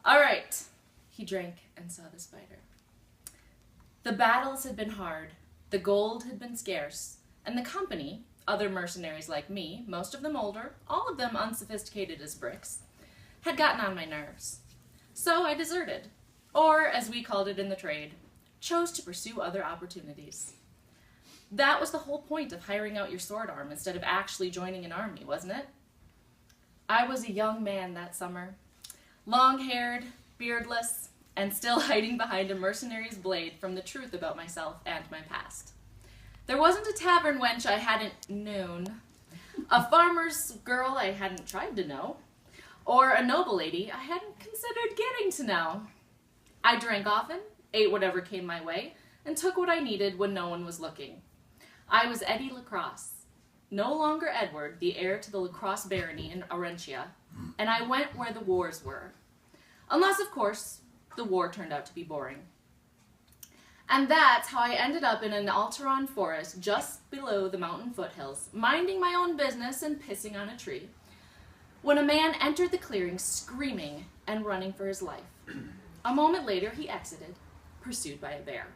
All right. He drank and saw the spider. The battles had been hard, the gold had been scarce, and the company, other mercenaries like me, most of them older, all of them unsophisticated as bricks, had gotten on my nerves. So I deserted, or, as we called it in the trade, chose to pursue other opportunities. That was the whole point of hiring out your sword arm instead of actually joining an army, wasn't it? I was a young man that summer, long-haired, beardless, and still hiding behind a mercenary's blade from the truth about myself and my past. There wasn't a tavern wench I hadn't known, a farmer's girl I hadn't tried to know, or a noble lady I hadn't considered getting to know. I drank often, ate whatever came my way, and took what I needed when no one was looking. I was Eddie Lacrosse, no longer Edward, the heir to the Lacrosse barony in Aurentia, and I went where the wars were. Unless, of course, the war turned out to be boring. And that's how I ended up in an Alteron forest just below the mountain foothills, minding my own business and pissing on a tree, when a man entered the clearing screaming and running for his life. A moment later, he exited, pursued by a bear.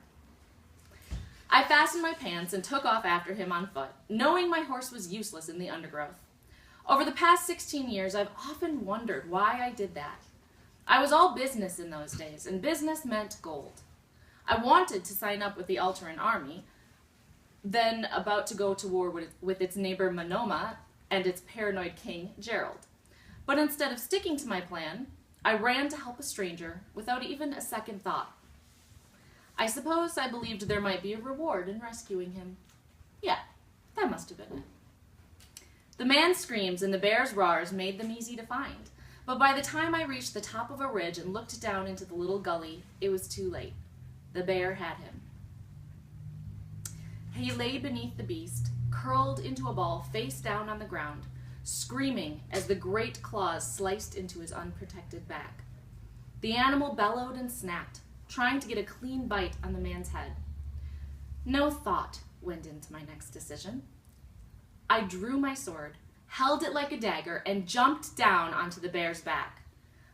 I fastened my pants and took off after him on foot, knowing my horse was useless in the undergrowth. Over the past 16 years, I've often wondered why I did that. I was all business in those days, and business meant gold. I wanted to sign up with the Alteran army, then about to go to war with its neighbor Monoma and its paranoid king, Gerald. But instead of sticking to my plan, I ran to help a stranger without even a second thought. I suppose I believed there might be a reward in rescuing him. Yeah, that must have been it. The man's screams and the bear's roars made them easy to find, but by the time I reached the top of a ridge and looked down into the little gully, it was too late. The bear had him. He lay beneath the beast, curled into a ball face down on the ground, screaming as the great claws sliced into his unprotected back. The animal bellowed and snapped, trying to get a clean bite on the man's head. No thought went into my next decision. I drew my sword, held it like a dagger, and jumped down onto the bear's back.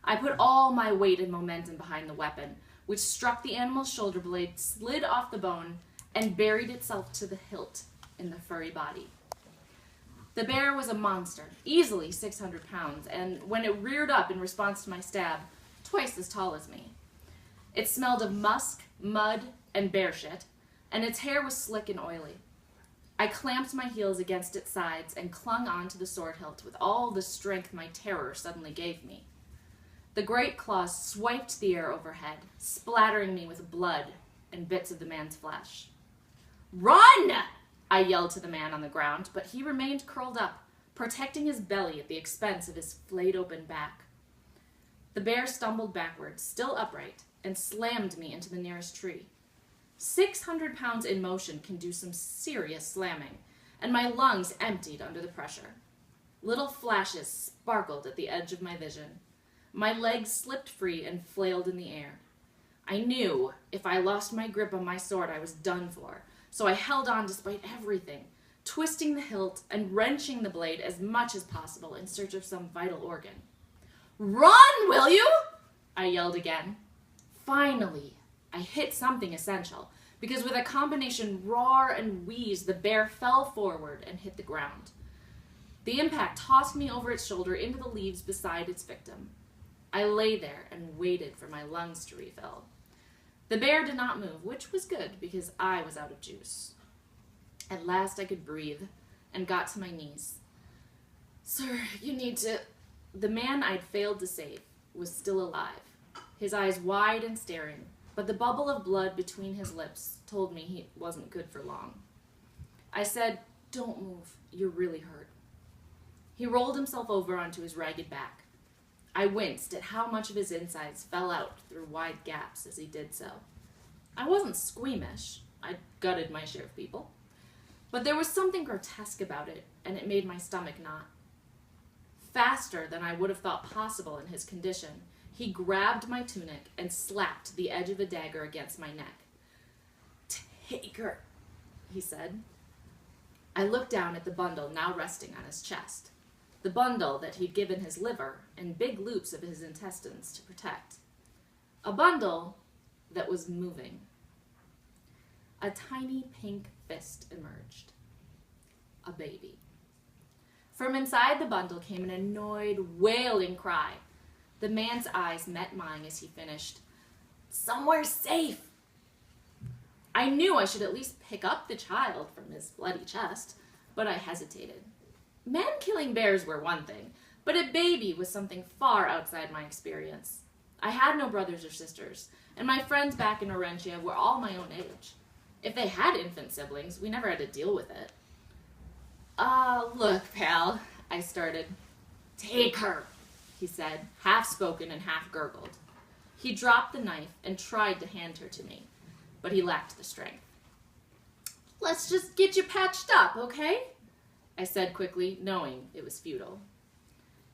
I put all my weight and momentum behind the weapon, which struck the animal's shoulder blade, slid off the bone, and buried itself to the hilt in the furry body. The bear was a monster, easily 600 pounds, and when it reared up in response to my stab, twice as tall as me. It smelled of musk, mud, and bear shit, and its hair was slick and oily. I clamped my heels against its sides and clung onto the sword hilt with all the strength my terror suddenly gave me. The great claws swiped the air overhead, splattering me with blood and bits of the man's flesh. "Run!" I yelled to the man on the ground, but he remained curled up, protecting his belly at the expense of his flayed-open back. The bear stumbled backwards, still upright, and slammed me into the nearest tree. 600 pounds in motion can do some serious slamming, and my lungs emptied under the pressure. Little flashes sparkled at the edge of my vision. My legs slipped free and flailed in the air. I knew if I lost my grip on my sword, I was done for, so I held on despite everything, twisting the hilt and wrenching the blade as much as possible in search of some vital organ. "Run, will you?" I yelled again. Finally, I hit something essential, because with a combination roar and wheeze, the bear fell forward and hit the ground. The impact tossed me over its shoulder into the leaves beside its victim. I lay there and waited for my lungs to refill. The bear did not move, which was good, because I was out of juice. At last I could breathe, and got to my knees. "Sir, you need to..." The man I'd failed to save was still alive, his eyes wide and staring, but the bubble of blood between his lips told me he wasn't good for long. I said, "Don't move, you're really hurt." He rolled himself over onto his ragged back. I winced at how much of his insides fell out through wide gaps as he did so. I wasn't squeamish. I'd gutted my share of people. But there was something grotesque about it, and it made my stomach knot. Faster than I would have thought possible in his condition, he grabbed my tunic and slapped the edge of a dagger against my neck. "Take her," he said. I looked down at the bundle now resting on his chest, the bundle that he'd given his liver and big loops of his intestines to protect. A bundle that was moving. A tiny pink fist emerged. A baby. From inside the bundle came an annoyed, wailing cry. The man's eyes met mine as he finished, "Somewhere safe." I knew I should at least pick up the child from his bloody chest, but I hesitated. Men killing bears were one thing, but a baby was something far outside my experience. I had no brothers or sisters, and my friends back in Orentia were all my own age. If they had infant siblings, we never had to deal with it. Look, pal, I started. "Take her," he said, half-spoken and half-gurgled. He dropped the knife and tried to hand her to me, but he lacked the strength. "Let's just get you patched up, okay?" I said quickly, knowing it was futile.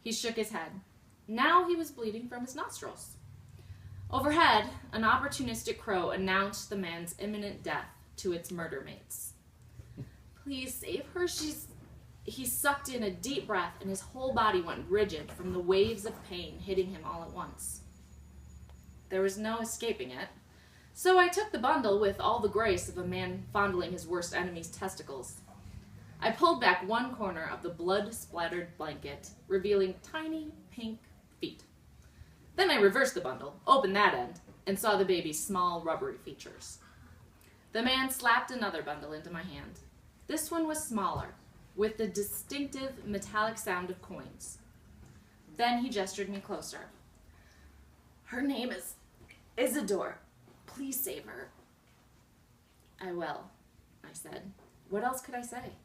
He shook his head. Now he was bleeding from his nostrils. Overhead, an opportunistic crow announced the man's imminent death to its murder mates. "Please save her, He sucked in a deep breath, and his whole body went rigid from the waves of pain hitting him all at once. There was no escaping it, so I took the bundle with all the grace of a man fondling his worst enemy's testicles. I pulled back one corner of the blood-splattered blanket, revealing tiny pink feet. Then I reversed the bundle, opened that end, and saw the baby's small, rubbery features. The man slapped another bundle into my hand. This one was smaller, with the distinctive metallic sound of coins. Then he gestured me closer. "Her name is Isidore. Please save her." "I will," I said. What else could I say?